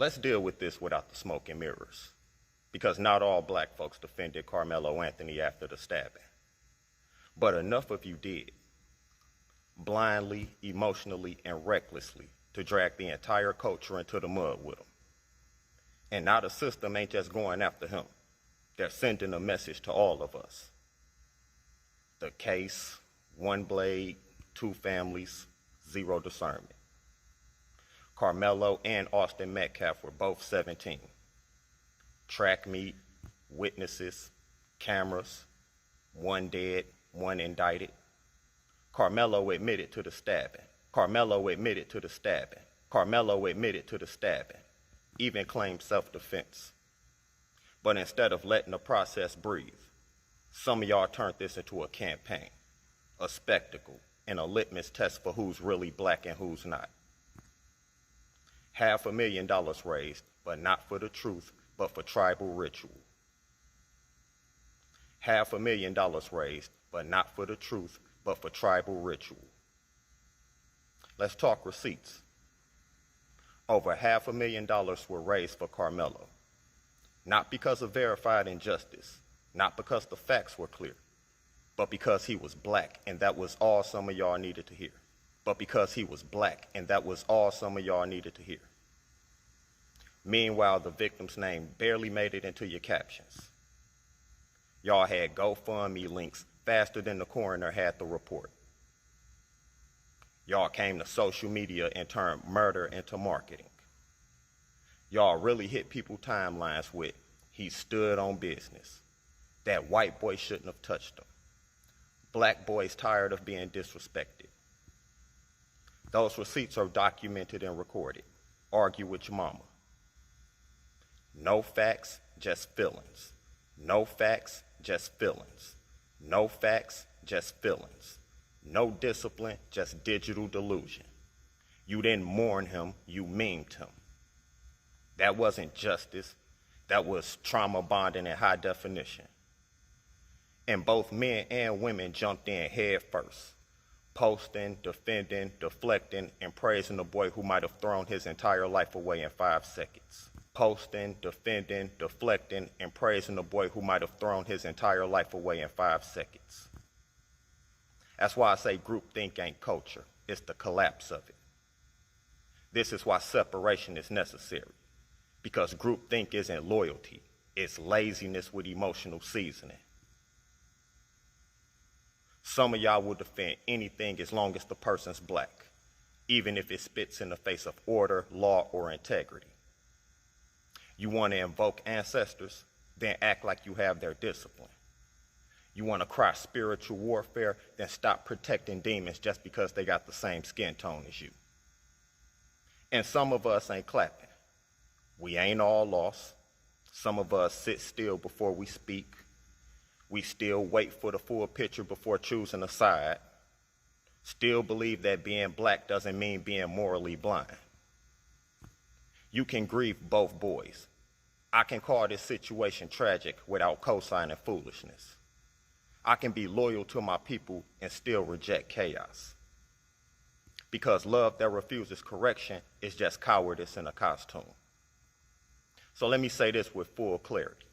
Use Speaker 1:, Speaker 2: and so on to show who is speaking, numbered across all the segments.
Speaker 1: Let's deal with this without the smoke and mirrors, because not all black folks defended Karmelo Anthony after the stabbing. But enough of you did, blindly, emotionally, and recklessly, to drag the entire culture into the mud with him. And now the system ain't just going after him. They're sending a message to all of us. The case, one blade, two families, zero discernment. Karmelo and Austin Metcalf were both 17. Track meet, witnesses, cameras, one dead, one indicted. Karmelo admitted to the stabbing. Karmelo admitted to the stabbing. Karmelo admitted to the stabbing. Even claimed self-defense. But instead of letting the process breathe, some of y'all turned this into a campaign, a spectacle, and a litmus test for who's really black and who's not. $500,000 raised, but not for the truth, but for tribal ritual. $500,000 raised, but not for the truth, but for tribal ritual. Let's talk receipts. Over $500,000 were raised for Karmelo, not because of verified injustice, not because the facts were clear, but because he was black, and that was all some of y'all needed to hear. But because he was black, and that was all some of y'all needed to hear. Meanwhile, the victim's name barely made it into your captions. Y'all had GoFundMe links faster than the coroner had the report. Y'all came to social media and turned murder into marketing. Y'all really hit people's timelines with, he stood on business. That white boy shouldn't have touched him. Black boys tired of being disrespected. Those receipts are documented and recorded. Argue with your mama. No facts, just feelings. No facts, just feelings. No facts, just feelings. No discipline, just digital delusion. You didn't mourn him, you memed him. That wasn't justice. That was trauma bonding in high definition. And both men and women jumped in head first, posting, defending, deflecting, and praising the boy who might have thrown his entire life away in 5 seconds. Posting, defending, deflecting, and praising the boy who might have thrown his entire life away in 5 seconds. That's why I say groupthink ain't culture. It's the collapse of it. This is why separation is necessary. Because groupthink isn't loyalty. It's laziness with emotional seasoning. Some of y'all will defend anything as long as the person's black, even if it spits in the face of order, law, or integrity. You want to invoke ancestors? Then act like you have their discipline. You want to cry spiritual warfare? Then stop protecting demons just because they got the same skin tone as you. And some of us ain't clapping. We ain't all lost. Some of us sit still before we speak. We still wait for the full picture before choosing a side. Still believe that being black doesn't mean being morally blind. You can grieve both boys. I can call this situation tragic without co-signing foolishness. I can be loyal to my people and still reject chaos. Because love that refuses correction is just cowardice in a costume. So let me say this with full clarity.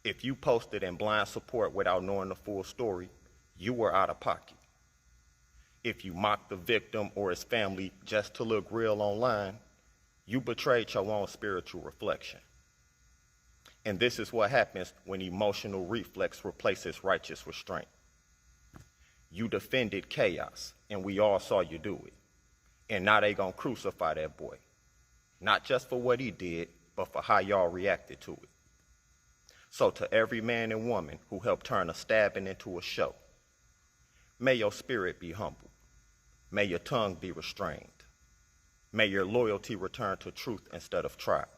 Speaker 1: If you posted in blind support without knowing the full story, you were out of pocket. If you mocked the victim or his family just to look real online, you betrayed your own spiritual reflection. And this is what happens when emotional reflex replaces righteous restraint. You defended chaos, and we all saw you do it. And now they gonna crucify that boy. Not just for what he did, but for how y'all reacted to it. So to every man and woman who helped turn a stabbing into a show, may your spirit be humble. May your tongue be restrained. May your loyalty return to truth instead of tribe.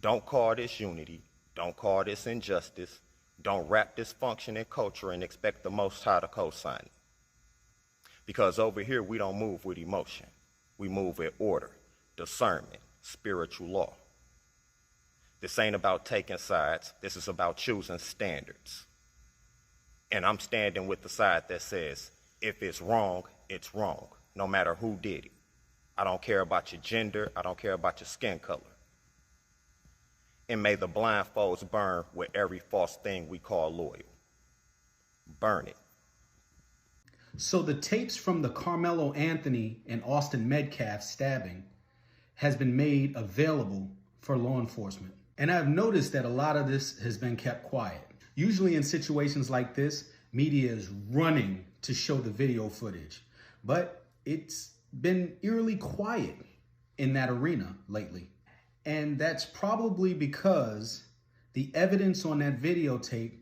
Speaker 1: Don't call this unity. Don't call this injustice. Don't wrap dysfunction in culture and expect the Most High to co-sign it. Because over here, we don't move with emotion. We move with order, discernment, spiritual law. This ain't about taking sides. This is about choosing standards. And I'm standing with the side that says, if it's wrong, no matter who did it. I don't care about your gender. I don't care about your skin color. And may the blindfolds burn with every false thing we call loyal. Burn it.
Speaker 2: So the tapes from the Karmelo Anthony and Austin Metcalf stabbing has been made available for law enforcement. And I've noticed that a lot of this has been kept quiet. Usually in situations like this, media is running to show the video footage, but it's been eerily quiet in that arena lately. And that's probably because the evidence on that videotape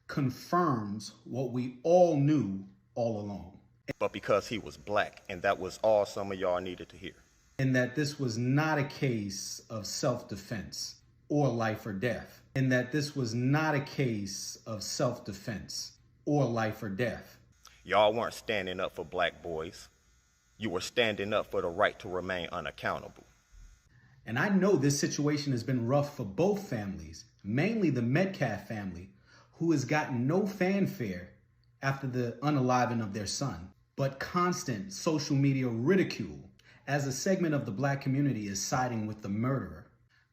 Speaker 2: confirms what we all knew all along.
Speaker 1: But because he was black, and that was all some of y'all needed to hear.
Speaker 2: And that this was not a case of self-defense or life or death. And that this was not a case of self-defense or life or death.
Speaker 1: Y'all weren't standing up for black boys. You were standing up for the right to remain unaccountable.
Speaker 2: And I know this situation has been rough for both families, mainly the Metcalf family, who has gotten no fanfare after the unaliving of their son, but constant social media ridicule as a segment of the black community is siding with the murderer,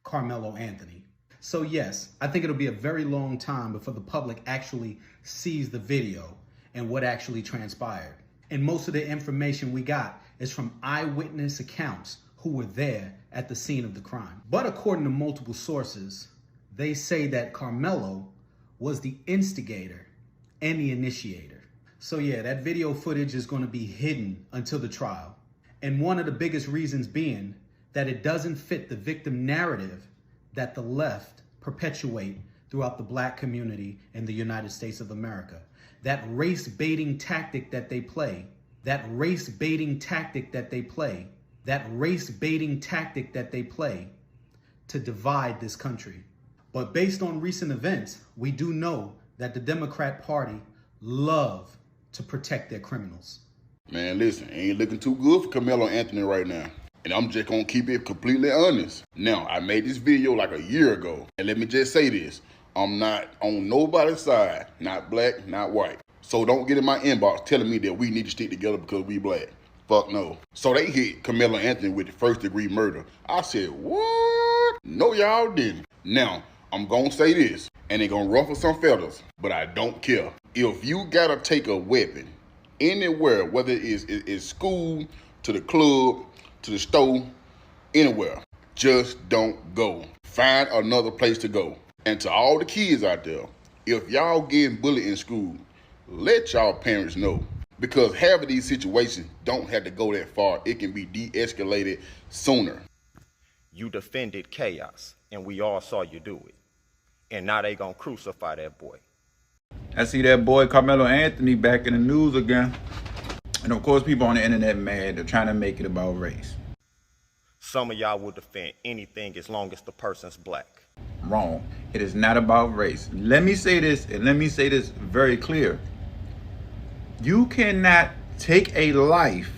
Speaker 2: Karmelo Anthony. So yes, I think it'll be a very long time before the public actually sees the video and what actually transpired. And most of the information we got is from eyewitness accounts who were there at the scene of the crime. But according to multiple sources, they say that Karmelo was the instigator and the initiator. So yeah, that video footage is going to be hidden until the trial. And one of the biggest reasons being that it doesn't fit the victim narrative that the left perpetuate throughout the black community in the United States of America. That race baiting tactic that they play, that race baiting tactic that they play, that race baiting tactic that they play to divide this country. But based on recent events, we do know that the Democrat Party love to protect their criminals.
Speaker 3: Man, listen, ain't looking too good for Karmelo Anthony right now. And I'm just gonna keep it completely honest. Now, I made this video like a year ago. And let me just say this. I'm not on nobody's side. Not black, not white. So don't get in my inbox telling me that we need to stick together because we black. Fuck no. So they hit Karmelo Anthony with the first-degree murder. I said, what? No, y'all didn't. Now, I'm gonna say this, and they gonna ruffle some feathers, but I don't care. If you gotta take a weapon anywhere, whether it's school, to the club, to the store, anywhere, just don't go. Find another place to go. And to all the kids out there, if y'all getting bullied in school, let y'all parents know. Because half of these situations don't have to go that far. It can be de-escalated sooner.
Speaker 1: You defended chaos, and we all saw you do it. And now they gonna crucify that boy.
Speaker 4: I see that boy Karmelo Anthony back in the news again. And of course people on the internet mad. They're trying to make it about race.
Speaker 1: Some of y'all will defend anything as long as the person's black.
Speaker 4: Wrong. It is not about race. Let me say this, and let me say this very clear. You cannot take a life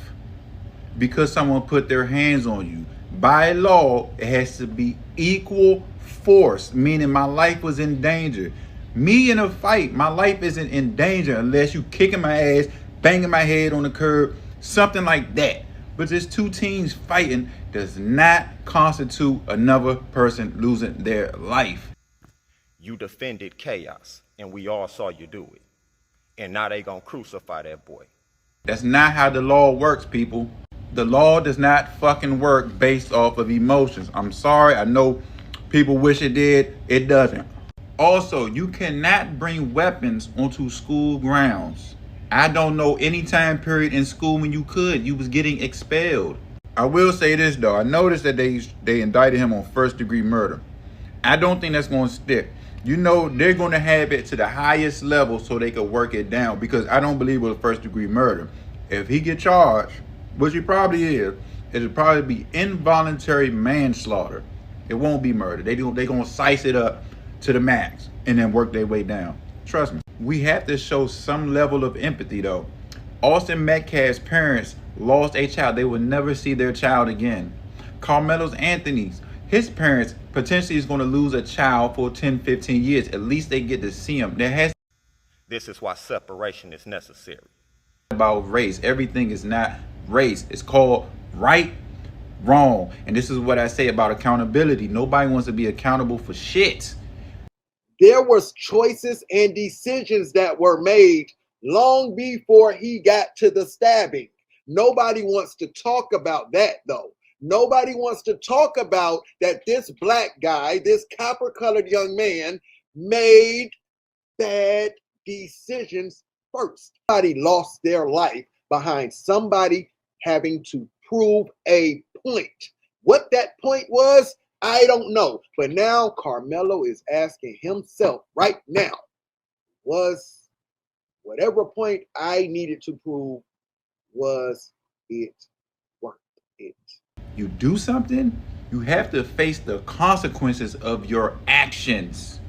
Speaker 4: because someone put their hands on you. By law, it has to be equal force, meaning my life was in danger. Me in a fight, my life isn't in danger unless you kicking my ass, banging my head on the curb, something like that. But just two teams fighting does not constitute another person losing their life.
Speaker 1: You defended chaos, and we all saw you do it. And now they gonna crucify that boy.
Speaker 4: That's not how the law works, people. The law does not fucking work based off of emotions. I'm sorry, I know people wish it did. It doesn't. Also, you cannot bring weapons onto school grounds. I don't know any time period in school when you could. You was getting expelled. I will say this though. I noticed that they indicted him on first-degree murder. I don't think that's going to stick. You know, they're going to have it to the highest level so they could work it down, because I don't believe it was first-degree murder. If he get charged, which he probably is, it'll probably be involuntary manslaughter. It won't be murder. They're going to size it up to the max and then work their way down. Trust me. We have to show some level of empathy though. Austin Metcalf's parents lost a child. They will never see their child again. Karmelo Anthony's, his parents potentially is going to lose a child for 10, 15 years. At least they get to see him.
Speaker 1: This is why separation is necessary.
Speaker 4: About race. Everything is not race. It's called right wrong. And this is what I say about accountability. Nobody wants to be accountable for shit.
Speaker 5: There was choices and decisions that were made long before he got to the stabbing. Nobody wants to talk about that, though. Nobody wants to talk about that this black guy, this copper-colored young man, made bad decisions first. Somebody lost their life behind somebody having to prove a point. What that point was, I don't know. But now Karmelo is asking himself right now, was whatever point I needed to prove, was it worth it?
Speaker 4: You do something, you have to face the consequences of your actions.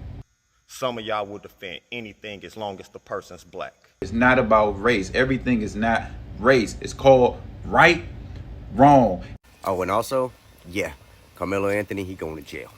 Speaker 1: Some of y'all will defend anything as long as the person's black.
Speaker 4: It's not about race. Everything is not race. It's called right, wrong.
Speaker 6: Oh, and also, yeah, Carmelo Anthony, he going to jail.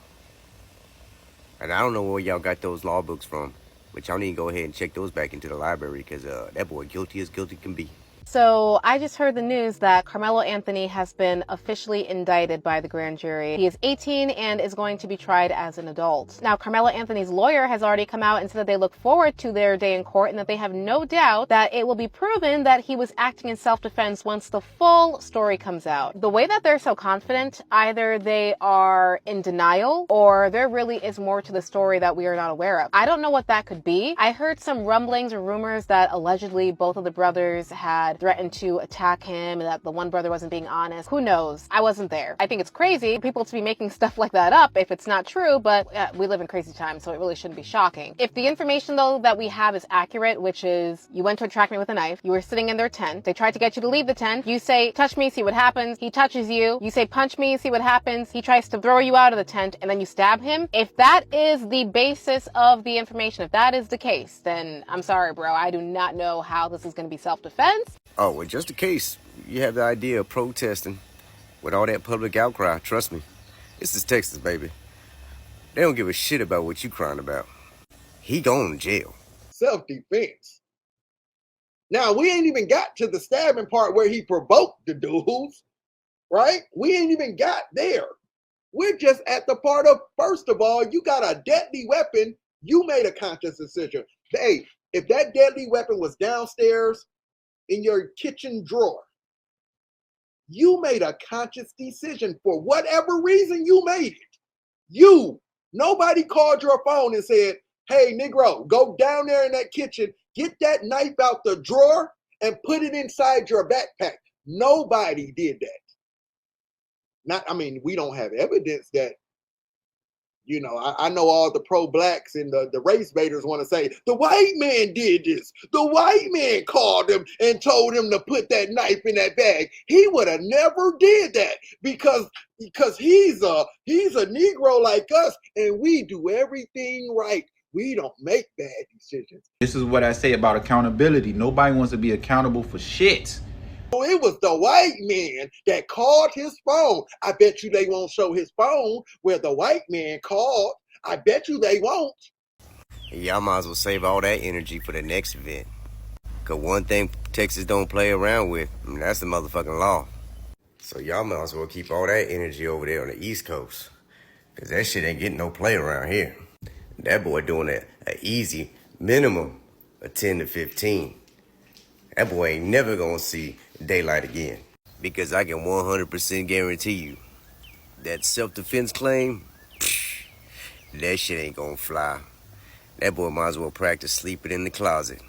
Speaker 6: And I don't know where y'all got those law books from, but y'all need to go ahead and check those back into the library because that boy guilty as guilty can be.
Speaker 7: So I just heard the news that Carmelo Anthony has been officially indicted by the grand jury. He is 18 and is going to be tried as an adult. Now, Carmelo Anthony's lawyer has already come out and said that they look forward to their day in court and that they have no doubt that it will be proven that he was acting in self-defense once the full story comes out. The way that they're so confident, either they are in denial or there really is more to the story that we are not aware of. I don't know what that could be. I heard some rumblings or rumors that allegedly both of the brothers had threatened to attack him and that the one brother wasn't being honest. Who knows? I wasn't there. I think it's crazy for people to be making stuff like that up if it's not true, but we live in crazy times, so it really shouldn't be shocking. If the information, though, that we have is accurate, which is you went to a track meet with a knife, you were sitting in their tent, they tried to get you to leave the tent, you say, touch me, see what happens, he touches you, you say, punch me, see what happens, he tries to throw you out of the tent, and then you stab him. If that is the basis of the information, if that is the case, then I'm sorry, bro, I do not know how this is going to be self-defense.
Speaker 6: Oh, well, just in case you have the idea of protesting with all that public outcry, trust me, this is Texas, baby. They don't give a shit about what you crying about. He going to jail.
Speaker 5: Self-defense. Now, we ain't even got to the stabbing part where he provoked the dudes, right? We ain't even got there. We're just at the part of, first of all, you got a deadly weapon. You made a conscious decision. Hey, if that deadly weapon was downstairs in your kitchen drawer, you made a conscious decision for whatever reason you made it. Nobody called your phone and said, hey, Negro, go down there in that kitchen, get that knife out the drawer and put it inside your backpack. Nobody did that. We don't have evidence that, I know all the pro-blacks and the race baiters want to say, the white man did this. The white man called him and told him to put that knife in that bag. He would have never did that because he's a Negro like us and we do everything right. We don't make bad decisions.
Speaker 4: This is what I say about accountability. Nobody wants to be accountable for shit.
Speaker 5: It was the white man that called his phone. I bet you they won't show his phone where the white man called. I bet you they won't.
Speaker 6: Y'all might as well save all that energy for the next event. Because one thing Texas don't play around with, that's the motherfucking law. So y'all might as well keep all that energy over there on the East Coast. Because that shit ain't getting no play around here. That boy doing an easy minimum of 10 to 15. That boy ain't never gonna see daylight again. Because I can 100% guarantee you that self-defense claim, that shit ain't gonna fly. That boy might as well practice sleeping in the closet.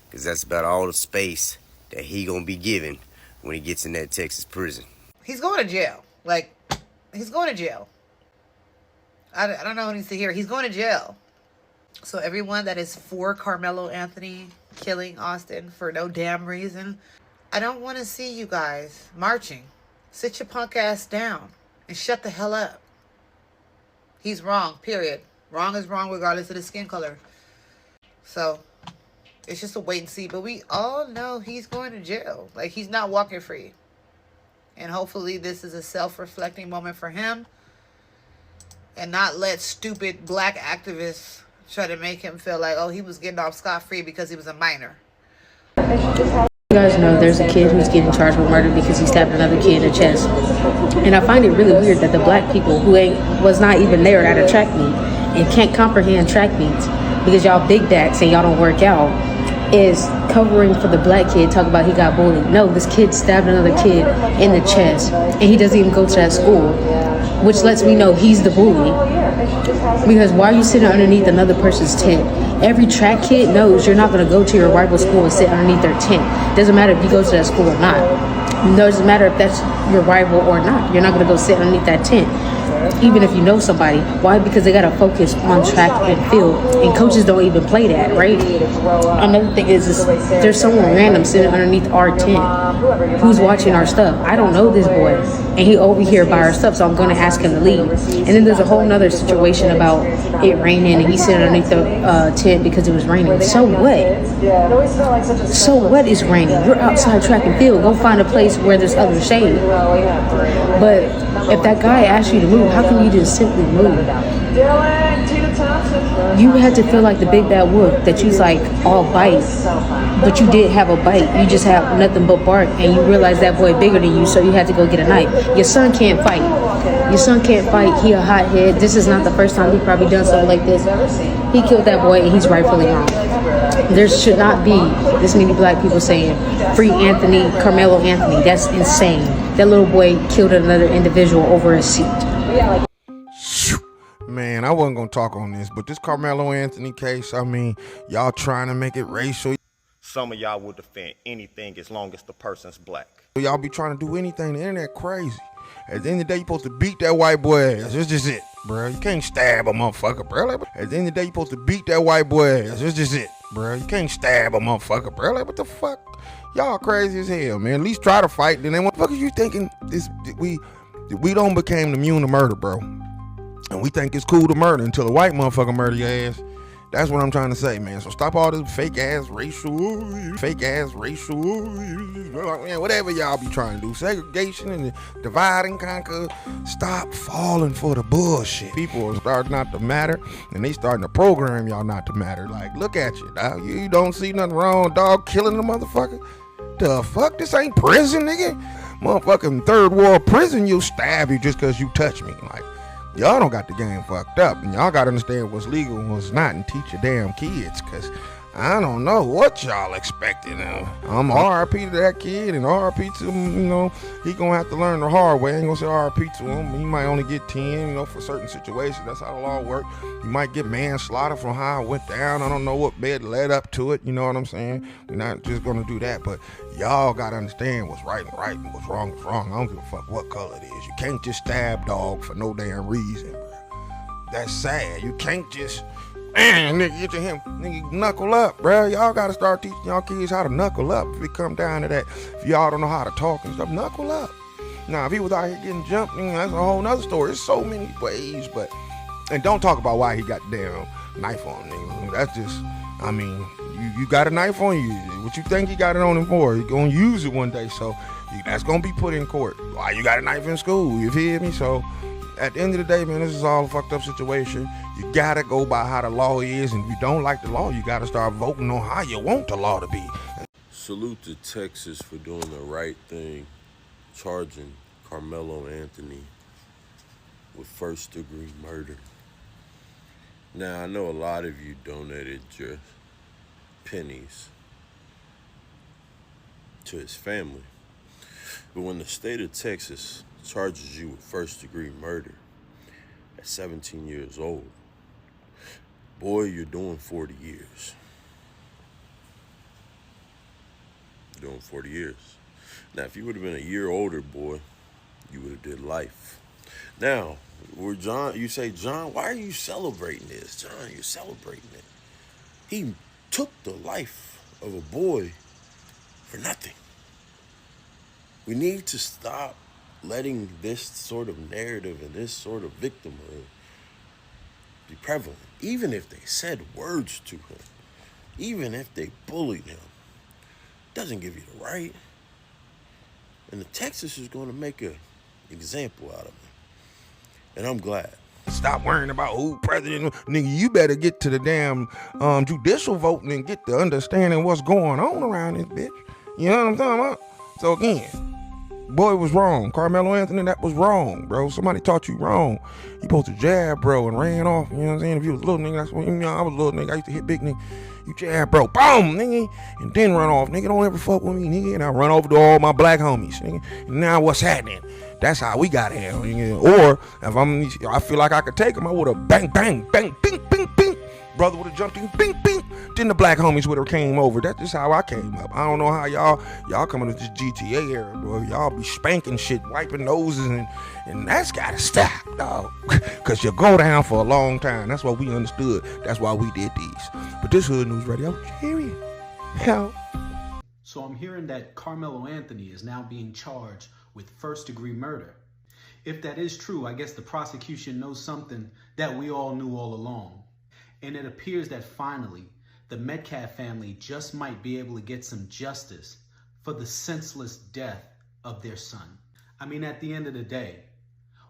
Speaker 6: Because that's about all the space that he gonna be given when he gets in that Texas prison.
Speaker 8: He's going to jail. He's going to jail. I don't know what needs to hear. He's going to jail. So everyone that is for Carmelo Anthony killing Austin for no damn reason, I don't want to see you guys marching. Sit your punk ass down and shut the hell up. He's wrong, period. Wrong is wrong regardless of the skin color. So it's just a wait and see. But we all know he's going to jail. He's not walking free. And hopefully this is a self-reflecting moment for him. And not let stupid black activists try to make him feel like, oh, he was getting off scot-free because he was a minor.
Speaker 9: You guys know there's a kid who's getting charged with murder because he stabbed another kid in the chest. And I find it really weird that the black people who was not even there at a track meet and can't comprehend track meets because y'all big backs and y'all don't work out is covering for the black kid, talk about he got bullied. No, this kid stabbed another kid in the chest and he doesn't even go to that school, which lets me know he's the bully. Because why are you sitting underneath another person's tent? Every track kid knows you're not going to go to your rival school and sit underneath their tent. Doesn't matter if you go to that school or not. It doesn't matter if that's your rival or not. You're not going to go sit underneath that tent, even if you know somebody. Why? Because they got to focus on track and field, and coaches don't even play that, right? Another thing is there's someone random sitting underneath our tent who's watching our stuff. I don't know this boy, and he over here by our stuff, so I'm going to ask him to leave. And then there's a whole nother situation about it raining, and he's sitting underneath the tent because it was raining. So what? So what is raining? You're outside track and field. Go find a place where there's other shade. But if that guy asked you to move, how come you didn't simply move? You had to feel like the big bad wolf that you's like all bite, but you did have a bite. You just have nothing but bark, and you realize that boy bigger than you, so you had to go get a knife. Your son can't fight. Your son can't fight. He a hothead. This is not the first time he probably done something like this. He killed that boy, and he's rightfully wrong. There should not be this many black people saying free Anthony, Karmelo Anthony. That's insane. That little boy killed another individual over a seat.
Speaker 10: Man, I wasn't gonna talk on this, but this Karmelo Anthony case, I mean, y'all trying to make it racial.
Speaker 1: Some of y'all will defend anything as long as the person's black.
Speaker 10: Y'all be trying to do anything. The internet crazy. At the end of the day, you're supposed to beat that white boy ass. That's just it, bro. You can't stab a motherfucker, bro. At the end of the day, you're supposed to beat that white boy ass. That's just it, bro. You can't stab a motherfucker, bro. Like, what the fuck? Y'all crazy as hell, man. At least try to fight. Then what the fuck are you thinking? We don't became immune to murder, bro. And we think it's cool to murder until a white motherfucker murder your ass. That's what I'm trying to say, man. So stop all this fake ass racial, whatever y'all be trying to do. Segregation and divide and conquer. Stop falling for the bullshit. People are starting not to matter, and they starting to program y'all not to matter. Like, look at you, dog. You don't see nothing wrong, dog, killing the motherfucker. The fuck? This ain't prison, nigga. Motherfucking third world prison, you'll stab you just because you touch me. Like, y'all don't got the game fucked up, and y'all gotta understand what's legal and what's not, and teach your damn kids, cause I don't know what y'all expecting. I'm RIP to that kid, and RIP to him. You know, he gonna have to learn the hard way. I ain't gonna say RIP to him. He might only get 10, you know, for certain situations. That's how the law works. You might get manslaughter from how it went down. I don't know what bed led up to it. You know what I'm saying? We're not just gonna do that, but y'all gotta understand what's right and right and what's wrong is wrong. I don't give a fuck what color it is. You can't just stab dog for no damn reason, bro. That's sad. You can't just, man, nigga, get to him, nigga, knuckle up, bro. Y'all gotta start teaching y'all kids how to knuckle up. If it come down to that, if y'all don't know how to talk and stuff, knuckle up. Now, if he was out here getting jumped, that's a whole nother story. There's so many ways, but, and don't talk about why he got the damn knife on him, nigga. That's just, I mean, you got a knife on you. What you think he got it on him for? He gonna use it one day, so that's gonna be put in court. Why you got a knife in school? You feel me? So, at the end of the day, man, this is all a fucked up situation. You gotta go by how the law is, and if you don't like the law, you gotta start voting on how you want the law to be.
Speaker 11: Salute to Texas for doing the right thing, charging Karmelo Anthony with first-degree murder. Now, I know a lot of you donated your pennies to his family, but when the state of Texas charges you with first-degree murder at 17 years old, boy, you're doing 40 years. You're doing 40 years. Now, if you would have been a year older, boy, you would have did life. Now, you say, John, why are you celebrating this? John, you're celebrating it. He took the life of a boy for nothing. We need to stop letting this sort of narrative and this sort of victimhood be prevalent. Even if they said words to him, even if they bullied him, doesn't give you the right. And the Texas is going to make an example out of him. And I'm glad.
Speaker 10: Stop worrying about who president. Nigga, you better get to the damn judicial voting and get the understanding what's going on around this bitch. You know what I'm talking about? So again, boy was wrong. Karmelo Anthony, that was wrong, bro. Somebody taught you wrong. You supposed to jab, bro, and ran off. You know what I'm saying? If you was a little nigga, that's what, you know, I was a little nigga. I used to hit big nigga. You jab, bro, boom, nigga, and then run off. Nigga, don't ever fuck with me, nigga. And I run over to all my black homies, nigga. And now what's happening? That's how we got here. Or if I feel like I could take him, I would have bang, bang, bang, bing, bing, bing. Brother would have jumped in, bing, bing. Then the black homies would have came over. That's just how I came up. I don't know how y'all coming to this GTA era, bro. Y'all be spanking shit, wiping noses, and that's gotta stop, dog. Cause you go down for a long time. That's what we understood. That's why we did these. But this Hood News Radio, hearing hell.
Speaker 2: So I'm hearing that Karmelo Anthony is now being charged with first-degree murder. If that is true, I guess the prosecution knows something that we all knew all along. And it appears that finally, the Metcalf family just might be able to get some justice for the senseless death of their son. I mean, at the end of the day,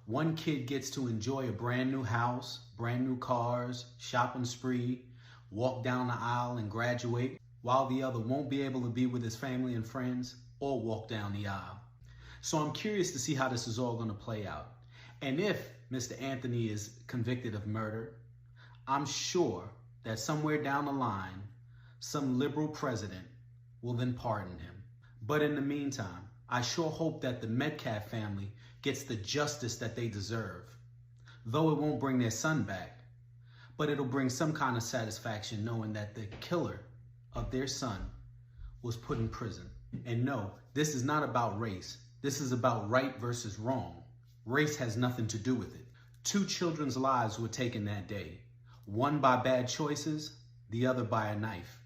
Speaker 2: one kid gets to enjoy a brand new house, brand new cars, shopping spree, walk down the aisle and graduate, while the other won't be able to be with his family and friends or walk down the aisle. So I'm curious to see how this is all going to play out. And if Mr. Anthony is convicted of murder, I'm sure that somewhere down the line, some liberal president will then pardon him. But in the meantime, I sure hope that the Metcalf family gets the justice that they deserve. Though it won't bring their son back, but it'll bring some kind of satisfaction knowing that the killer of their son was put in prison. And no, this is not about race. This is about right versus wrong. Race has nothing to do with it. 2 children's lives were taken that day. One by bad choices, the other by a knife.